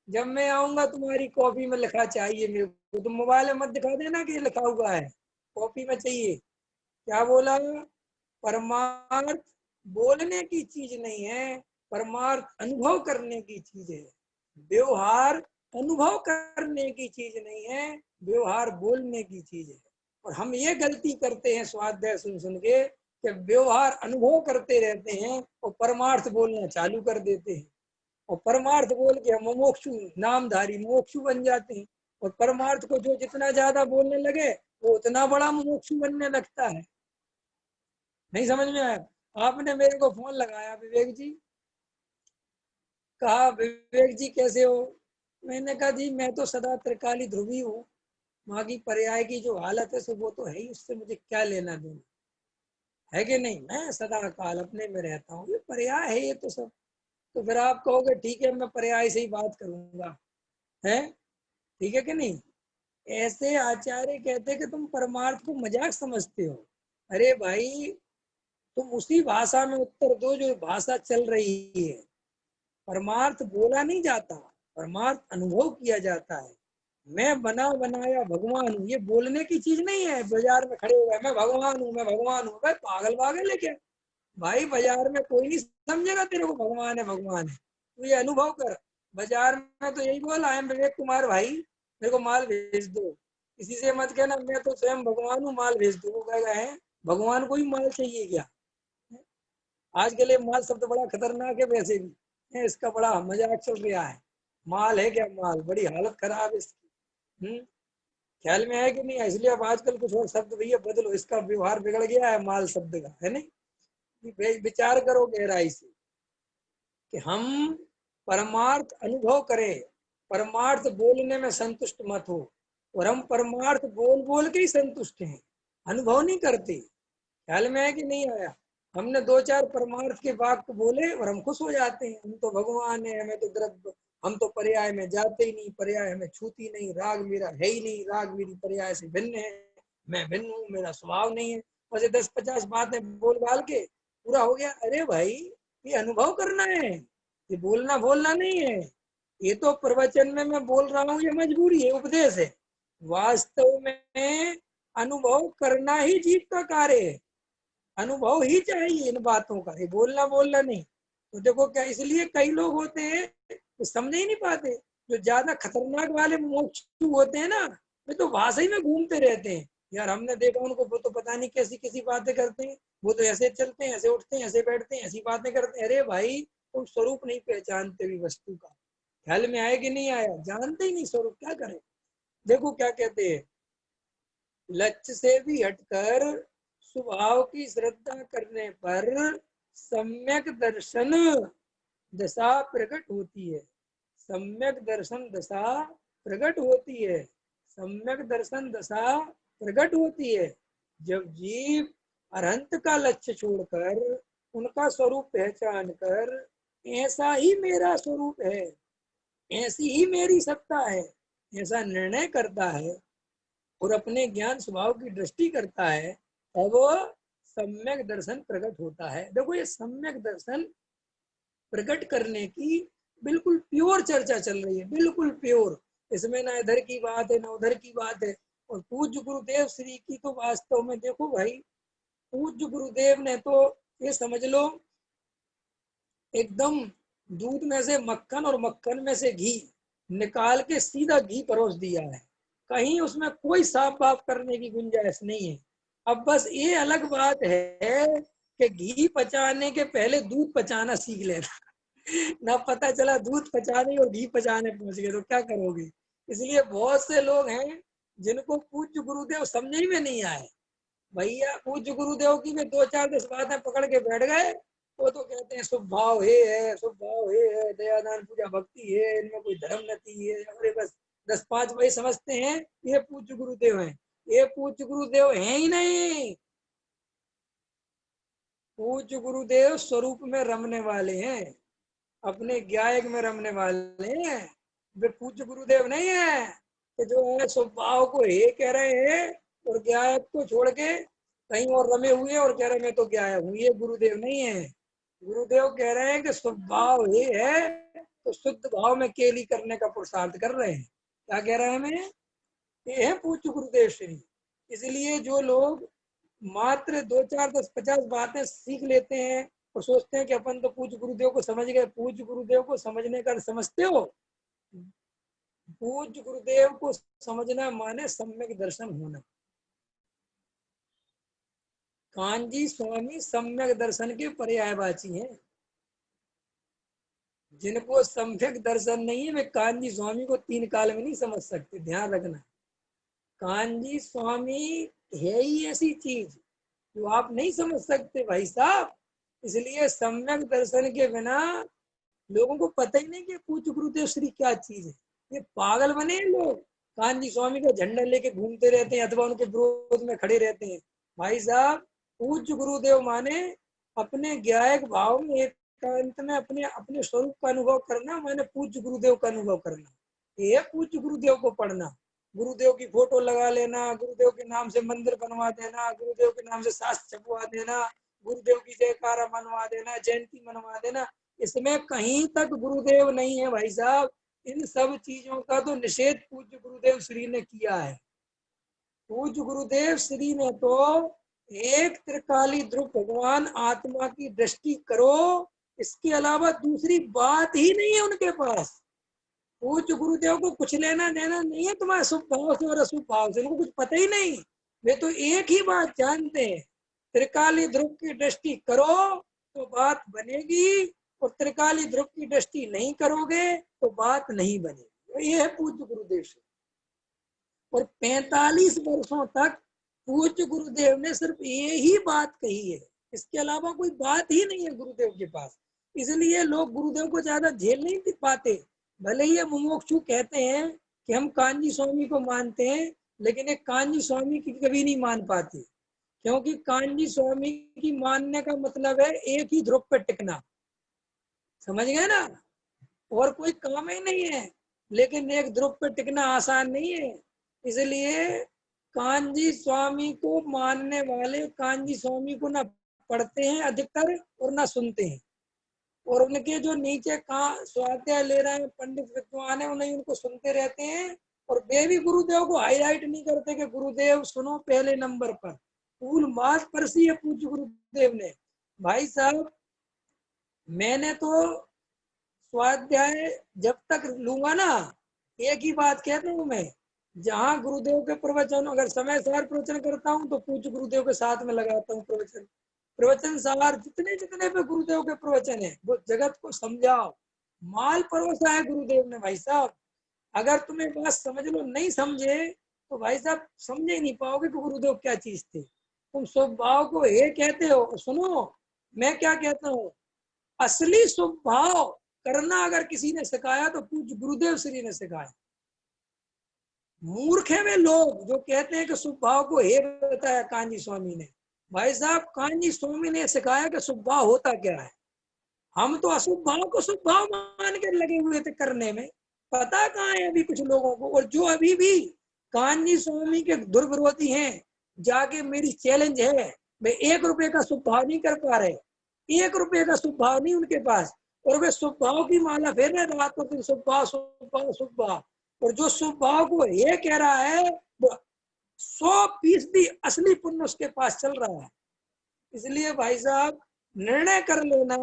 जब मैं आऊंगा तुम्हारी कॉपी में लिखा चाहिए मेरे को। तुम मोबाइल में मत दिखा देना कि ये लिखा हुआ है, कॉपी में चाहिए। क्या बोला? परमार्थ बोलने की चीज नहीं है, परमार्थ अनुभव करने की चीज है। व्यवहार अनुभव करने की चीज नहीं है, व्यवहार बोलने की चीज है। और हम ये गलती करते हैं स्वाध्याय सुन सुन के कि व्यवहार अनुभव करते रहते हैं और परमार्थ बोलना चालू कर देते हैं। और परमार्थ बोल के हम मोक्षु नामधारी मोक्षु बन जाते हैं। और परमार्थ को जो जितना ज्यादा बोलने लगे वो उतना बड़ा मोक्षु बनने लगता है। नहीं समझ में आया? आपने मेरे को फोन लगाया विवेक जी, कहा विवेक जी कैसे हो? मैंने कहा जी मैं तो सदा त्रिकाली ध्रुवी हूँ, वहां की पर्याय की जो हालत है सो वो तो है ही, उससे मुझे क्या लेना देना है कि नहीं। मैं सदा काल अपने में रहता हूँ, ये पर्याय है ये तो सब। तो फिर आप कहोगे ठीक है मैं पर्याय से ही बात करूंगा, है ठीक है कि नहीं? ऐसे आचार्य कहते कि तुम परमार्थ को मजाक समझते हो। अरे भाई तुम उसी भाषा में उत्तर दो जो भाषा चल रही है। परमार्थ बोला नहीं जाता, परमार्थ अनुभव किया जाता है। मैं बना बनाया भगवान हूँ, ये बोलने की चीज नहीं है। बाजार में खड़े हो गए मैं भगवान हूँ मैं भगवान हूँ, भाई पागल पागल है क्या? भाई बाजार में कोई नहीं समझेगा तेरे को भगवान है भगवान है, तू ये अनुभव कर। बाजार में तो यही बोल आई एम विवेक कुमार भाई, मेरे को माल भेज दो। किसी से मत कहना मैं तो स्वयं भगवान हूँ माल भेज दो, वो कहेगा है भगवान को ही माल चाहिए क्या? आज के लिए माल शब्द बड़ा खतरनाक है वैसे भी, इसका बड़ा मजाक चल रहा है। माल है क्या? माल बड़ी हालत खराब है इसकी। ख्याल में आया कि नहीं? इसलिए अब आजकल कुछ और शब्द भैया बदलो, इसका व्यवहार बिगड़ गया है माल शब्द का, है नहीं? विचार करो गहराई से कि हम परमार्थ अनुभव करें, परमार्थ बोलने में संतुष्ट मत हो। और हम परमार्थ बोल बोल के ही संतुष्ट हैं, अनुभव नहीं करते। ख्याल में है कि नहीं आया? हमने 2-4 परमार्थ के वाक्य बोले और हम खुश हो जाते हैं, हम तो भगवान है, हमें तो द्रव्य, हम तो पर्याय में जाते ही नहीं, पर्याय हमें छूती नहीं, राग मेरा है ही नहीं, राग मेरी पर्याय से भिन्न है, मैं भिन्न हूँ, मेरा स्वभाव नहीं है। बस 10-50 बातें बोल बाल के पूरा हो गया। अरे भाई ये अनुभव करना है, ये बोलना बोलना नहीं है। ये तो प्रवचन में मैं बोल रहा हूँ, ये मजबूरी है, उपदेश है। वास्तव में अनुभव करना ही जीव का कार्य है, अनुभव ही चाहिए इन बातों का, ये बोलना बोलना नहीं। तो देखो क्या, इसलिए कई लोग होते हैं तो समझ ही नहीं पाते। जो ज्यादा खतरनाक वाले मोक्ष होते हैं ना, वे तो भाषा ही में घूमते रहते हैं। यार हमने देखा उनको, वो तो पता नहीं कैसी कैसी बातें करते हैं, वो तो ऐसे चलते हैं, ऐसे उठते हैं, ऐसे बैठते हैं, ऐसी बातें करते हैं। अरे भाई तुम स्वरूप नहीं पहचानते भी वस्तु का। ख्याल में आया कि नहीं आया? जानते ही नहीं स्वरूप, क्या करें? देखो क्या कहते हैं, लक्ष्य से भी हटकर स्वभाव की श्रद्धा करने पर सम्यक दर्शन दशा प्रकट होती है। सम्यक दर्शन दशा प्रकट होती है। सम्यक दर्शन दशा प्रकट होती है जब जीव अरहंत का लक्ष्य छोड़कर उनका स्वरूप पहचान कर ऐसा ही मेरा स्वरूप है, ऐसी ही मेरी सत्ता है, ऐसा निर्णय करता है और अपने ज्ञान स्वभाव की दृष्टि करता है, तब वो सम्यक दर्शन प्रकट होता है। देखो ये सम्यक दर्शन प्रकट करने की बिल्कुल प्योर चर्चा चल रही है, बिल्कुल प्योर। इसमें ना इधर की बात है ना उधर की बात है। और पूज्य गुरुदेव श्री की तो वास्तव में देखो भाई, पूज्य गुरुदेव ने तो ये समझ लो एकदम दूध में से मक्खन और मक्खन में से घी निकाल के सीधा घी परोस दिया है। कहीं उसमें कोई साफ बाफ करने की गुंजाइश नहीं है। अब बस ये अलग बात है कि घी पचाने के पहले दूध पचाना सीख लेना ना पता चला दूध पचाने और घी पचाने पहुंच गए तो क्या करोगे। इसलिए बहुत से लोग हैं जिनको पूज्य गुरुदेव समझ में नहीं आए। भैया पूज्य गुरुदेव की में 2-4 10 बातें पकड़ के बैठ गए, वो तो कहते हैं शुभ भाव है, शुभ भाव है, दयादान पूजा भक्ति है, इनमें कोई धर्म नहीं है। अरे बस 10-5 वही समझते हैं ये पूज्य गुरुदेव हैं। ये पूज्य गुरुदेव हैं ही नहीं। पूज्य गुरुदेव स्वरूप में रमने वाले हैं, अपने ज्ञायक में रमने वाले हैं। वे पूज्य गुरुदेव नहीं है कि जो है स्वभाव को हे कह रहे हैं और ज्ञायक को छोड़ के कहीं और रमे हुए और कह रहे मैं तो ज्ञायक हूँ। ये गुरुदेव नहीं है। गुरुदेव कह रहे हैं कि स्वभाव हे है तो शुद्ध भाव में केली करने का पुरुषार्थ कर रहे हैं। क्या कह रहे हैं हमें? ये है पूज्य गुरुदेव श्री। इसलिए जो लोग मात्र 2-4-10-50 बातें सीख लेते हैं और सोचते हैं कि अपन तो पूज्य गुरुदेव को समझ गए। पूज्य गुरुदेव को समझने का समझते हो? पूज्य गुरुदेव को समझना माने सम्यक दर्शन होना। कांजी स्वामी सम्यक दर्शन के पर्यायवाची हैं। जिनको सम्यक दर्शन नहीं है वे कांजी स्वामी को 3 काल में नहीं समझ सकते, ध्यान रखना। कांजी स्वामी है ही ऐसी चीज जो आप नहीं समझ सकते भाई साहब। इसलिए सम्यक दर्शन के बिना लोगों को पता ही नहीं कि पूज्य गुरुदेव श्री क्या चीज है। ये पागल बने हैं लोग, कांजी स्वामी का झंडा लेके घूमते रहते हैं अथवा उनके विरोध में खड़े रहते हैं। भाई साहब पूज्य गुरुदेव माने अपने ज्ञायक भाव में एकांत में अपने अपने स्वरूप का अनुभव करना, माने पूज्य गुरुदेव का अनुभव करना। ये पूज्य गुरुदेव को पढ़ना। गुरुदेव की फोटो लगा लेना, गुरुदेव के नाम से मंदिर बनवा देना, गुरुदेव के नाम से शास्त्र छपवा देना, गुरुदेव की जयकारा मनवा देना, जयंती मनवा देना, इसमें कहीं तक गुरुदेव नहीं है भाई साहब। इन सब चीजों का तो निषेध पूज्य गुरुदेव श्री ने किया है। पूज्य गुरुदेव श्री ने तो एक त्रिकाली ध्रुव भगवान आत्मा की दृष्टि करो, इसके अलावा दूसरी बात ही नहीं है उनके पास। पूज्य गुरुदेव को कुछ लेना देना नहीं है तुम्हारे शुभ भाव से और अशुभ भाव से, उनको कुछ पता ही नहीं। वे तो एक ही बात जानते हैं, त्रिकाली ध्रुव की दृष्टि करो तो बात बनेगी और त्रिकाली ध्रुव की दृष्टि नहीं करोगे तो बात नहीं बनेगी। ये है पूज्य गुरुदेव से। और 45 वर्षों तक पूज्य गुरुदेव ने सिर्फ ये ही बात कही है, इसके अलावा कोई बात ही नहीं है गुरुदेव के पास। इसलिए लोग गुरुदेव को ज्यादा झेल नहीं पाते। भले ही मुमुक्षु कहते हैं कि हम कांजी स्वामी को मानते हैं, लेकिन एक कांजी स्वामी की कभी नहीं मान पाते, क्योंकि कांजी स्वामी की मानने का मतलब है एक ही ध्रुव पे टिकना। समझ गए ना? और कोई काम ही नहीं है। लेकिन एक ध्रुव पे टिकना आसान नहीं है। इसलिए कांजी स्वामी को मानने वाले कांजी स्वामी को ना पढ़ते हैं अधिकतर और ना सुनते हैं। और उनके जो नीचे कहाँ स्वाध्याय ले रहे हैं पंडित विद्वान है, उन्हें उनको सुनते रहते हैं। और वे भी गुरुदेव को हाईलाइट नहीं करते कि गुरुदेव सुनो पहले नंबर पर। फूल मास परसी है पूज्य गुरुदेव ने। भाई साहब मैंने तो स्वाध्याय जब तक लूंगा ना, एक ही बात कहता हूँ मैं, जहाँ गुरुदेव के प्रवचन अगर समय सार प्रवचन करता हूँ तो पूज्य गुरुदेव के साथ में लगाता हूँ प्रवचन। प्रवचन सार जितने जितने पे गुरुदेव के प्रवचन है वो जगत को समझाओ। माल परोसा है गुरुदेव ने भाई साहब। अगर तुम्हें बात समझ लो, नहीं समझे तो भाई साहब समझे ही नहीं पाओगे कि गुरुदेव क्या चीज थे। तुम स्वभाव को हे कहते हो। सुनो मैं क्या कहता हूँ, असली स्वभाव करना अगर किसी ने सिखाया तो पूज्य गुरुदेव श्री ने सिखाया। मूर्ख है वे लोग जो कहते हैं कि शुभ भाव को हे बताया कांजी स्वामी ने। भाई साहब, कांजी स्वामी ने सिखाया कि शुभ भाव होता क्या है। हम तो अशुभ भाव को शुभ भाव मान के लगे हुए थे करने में। पता कहाँ है अभी कुछ लोगों को। और जो अभी भी कांजी स्वामी के दुर्विरोधी हैं, जाके मेरी चैलेंज है, वे 1 रुपए का शुभ भाव नहीं कर पा रहे। 1 रुपए का शुभ भाव नहीं उनके पास, और वे शुभ भाव की माला फेर रहे रात को दिन, शुभ भाव शुभ भाव शुभ भाव। और जो शुभ भाव को ये कह रहा है वो 100% असली पुण्य उसके पास चल रहा है। इसलिए भाई साहब, निर्णय कर लेना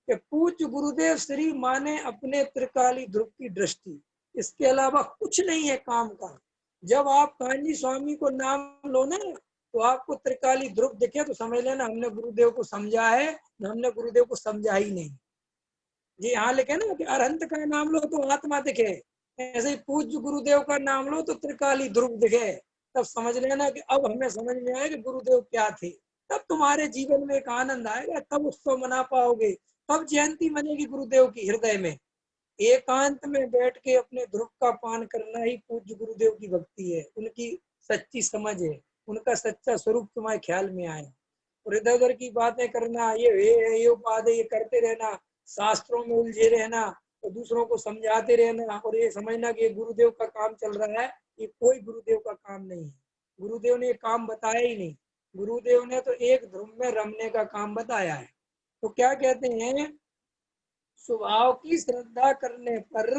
कि पूज्य गुरुदेव श्री माने अपने त्रिकाली ध्रुव की दृष्टि, इसके अलावा कुछ नहीं है काम का। जब आप कांजी स्वामी को नाम लो ना, तो आपको त्रिकाली ध्रुव दिखे तो समझ लेना हमने गुरुदेव को समझा है, हमने गुरुदेव को समझा ही नहीं। जी यहाँ लिखे ना कि अरहंत का नाम लो तो आत्मा दिखे, ऐसे ही पूज्य गुरुदेव का नाम लो तो त्रिकाली ध्रुव दिखे। तब समझ लेना कि अब हमें समझ में आया कि गुरुदेव क्या थे। तब तुम्हारे जीवन में एक आनंद आएगा, तब उत्सव मना पाओगे, तब जयंती मनेगी गुरुदेव की हृदय में। एकांत में बैठ के अपने ध्रुव का पान करना ही पूज्य गुरुदेव की भक्ति है, उनकी सच्ची समझ है, उनका सच्चा स्वरूप तुम्हारे ख्याल में आए। और इधर उधर की बातें करना, ये उपाधि ये करते रहना, शास्त्रों में उलझे रहना और दूसरों को समझाते रहना और ये समझना कि ये गुरुदेव का काम चल रहा है, ये कोई गुरुदेव का काम नहीं है। गुरुदेव ने ये काम बताया ही नहीं। गुरुदेव ने तो एक ध्रुव में रमने का काम बताया है। तो क्या कहते हैं, स्वभाव की श्रद्धा करने पर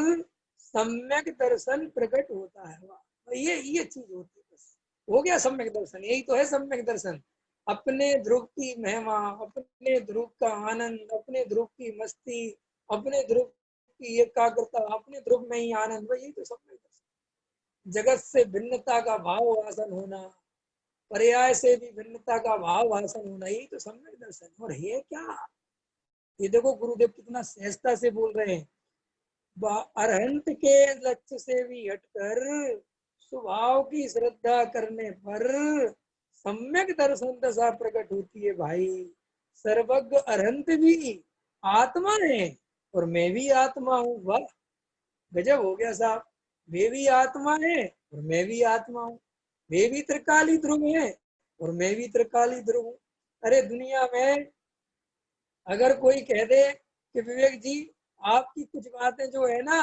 सम्यक दर्शन प्रकट होता है। तो ये चीज होती है, बस हो गया सम्यक दर्शन। यही तो है सम्यक दर्शन। अपने ध्रुव की महिमा, अपने ध्रुव का आनंद, अपने ध्रुव की मस्ती, अपने ध्रुव की एकाग्रता, अपने ध्रुव में ही आनंद, यही तो सम्यक दर्शन। जगत से भिन्नता का भाव वासन होना, पर्याय से भी भिन्नता का भाव वासन होना, यही तो सम्यक दर्शन। और है क्या, ये देखो गुरुदेव कितना सहजता से बोल रहे हैं। अरहंत के लक्ष्य से भी हटकर स्वभाव की श्रद्धा करने पर सम्यक दर्शन दशा प्रकट होती है। भाई, सर्वज्ञ अरहंत भी आत्मा है और मैं भी आत्मा हूँ। वाह, गजब हो गया साहब। वे भी आत्मा है और मैं भी आत्मा हूँ। वे भी त्रिकाली ध्रुव है और मैं भी त्रिकाली ध्रुव हूँ। अरे दुनिया में अगर कोई कह दे कि विवेक जी आपकी कुछ बातें जो है ना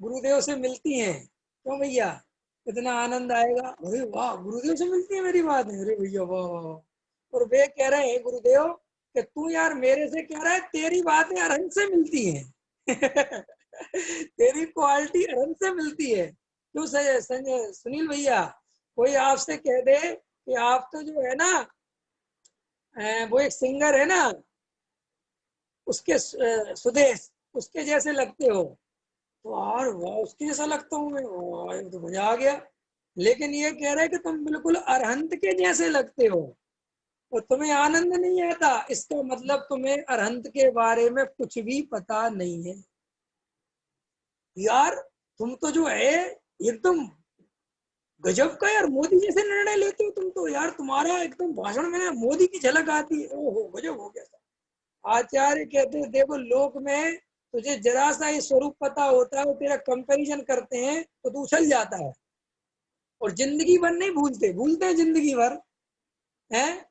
गुरुदेव से मिलती हैं, क्यों भैया, कितना आनंद आएगा। अरे वाह, गुरुदेव से मिलती है मेरी बातें, अरे भैया वाह वाह। और वे कह रहे हैं गुरुदेव कि तू यार मेरे से कह रहा है तेरी बातें अरहंत से मिलती हैं तेरी क्वालिटी अरहंत से मिलती है। क्यों सुनील भैया, कोई आपसे कह दे कि आप तो जो है ना वो एक सिंगर है ना, उसके सुदेश, उसके जैसे लगते हो, तो यार वाह उसके जैसा लगता हूँ मैं, वाह तो मजा आ गया। लेकिन ये कह रहे कि तुम बिल्कुल अरहंत के जैसे लगते हो और तुम्हें आनंद नहीं आता, इसका मतलब तुम्हें अरहंत के बारे में कुछ भी पता नहीं है। यार तुम तो जो है एकदम गजब का यार, मोदी जैसे निर्णय लेते हो तुम तो यार, तुम्हारा एकदम भाषण में मोदी की झलक आती है। ओहो गजब हो गया। आचार्य कहते हैं देखो लोक में तुझे जरा सा ही स्वरूप पता होता है, तेरा कंपैरिजन करते हैं तो तू उछल जाता है। और जिंदगी भर नहीं भूलते, भूलते हैं जिंदगी भर, हैं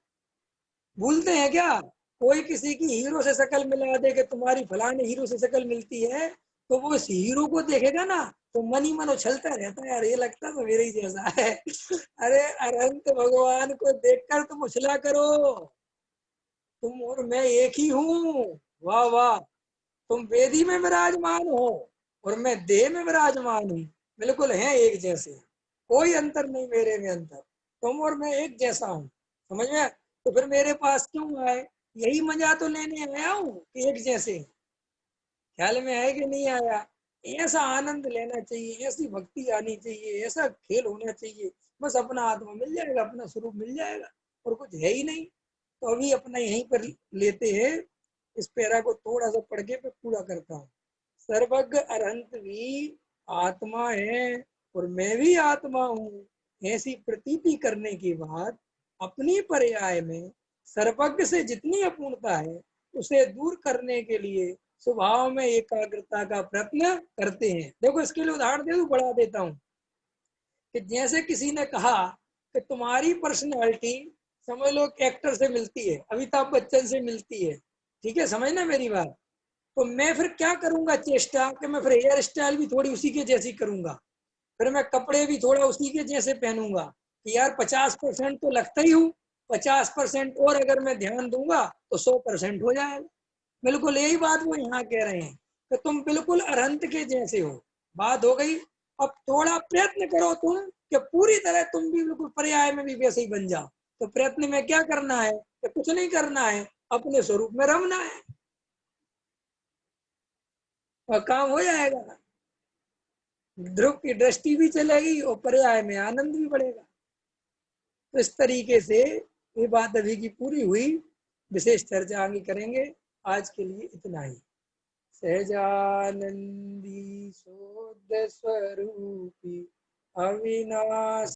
भूलते हैं क्या। कोई किसी की हीरो से शक्ल मिला दे कि तुम्हारी फलाने हीरो से शक्ल मिलती है, तो वो इस हीरो को देखेगा ना तो मन ही मन उछलता रहता है, यार ये लगता तो मेरे ही जैसा है अरे अनंत भगवान को देखकर तुम उछला करो, तुम और मैं एक ही हूँ। वाह वाह, तुम वेदी में विराजमान हो और मैं देह में विराजमान हूँ, बिल्कुल हैं एक जैसे, कोई अंतर नहीं मेरे में अंतर, तुम और मैं एक जैसा हूँ। समझ में, तो फिर मेरे पास क्यों आए, यही मजा तो लेने आया हूँ कि एक जैसे। ख्याल में है कि नहीं आया। ऐसा आनंद लेना चाहिए, ऐसी भक्ति आनी चाहिए, ऐसा खेल होना चाहिए, बस अपना आत्मा मिल जाएगा, अपना स्वरूप मिल जाएगा और कुछ है ही नहीं। तो अभी अपना यहीं पर लेते हैं, इस पैरा को थोड़ा सा पढ़ के पूरा करता हूँ। सर्वज्ञ अरहंत भी आत्मा है और मैं भी आत्मा हूँ, ऐसी प्रतीति करने के बाद अपनी पर्याय में सर्वज्ञ से जितनी अपूर्णता है उसे दूर करने के लिए स्वभाव में एकाग्रता का प्रयत्न करते हैं। देखो इसके लिए उदाहरण दे दूं, बढ़ा देता हूँ कि जैसे किसी ने कहा कि तुम्हारी पर्सनालिटी समझ लो एक्टर से मिलती है, अमिताभ बच्चन से मिलती है, ठीक है, समझना मेरी बात। तो मैं फिर क्या करूंगा, चेष्टा कि मैं फिर हेयर स्टाइल भी थोड़ी उसी के जैसी करूंगा, फिर मैं कपड़े भी थोड़ा उसी के जैसे पहनूंगा कि यार 50% तो लगता ही हूँ, 50% और अगर मैं ध्यान दूंगा तो 100% हो जाएगा। बिल्कुल यही बात वो यहाँ कह रहे हैं कि तुम बिल्कुल अरहंत के जैसे हो। बात हो गई। अब थोड़ा प्रयत्न करो तुम कि पूरी तरह तुम भी बिल्कुल पर्याय में भी वैसे ही बन जाओ। तो प्रयत्न में क्या करना है कि कुछ नहीं करना है, अपने स्वरूप में रमना है और काम हो जाएगा। ध्रुव की दृष्टि भी चलेगी और पर्याय में आनंद भी बढ़ेगा। तो इस तरीके से ये बात अभी की पूरी हुई, विशेष चर्चा आगे करेंगे। आज के लिए इतना ही। सहजानंदी शोध स्वरूपी अविनाश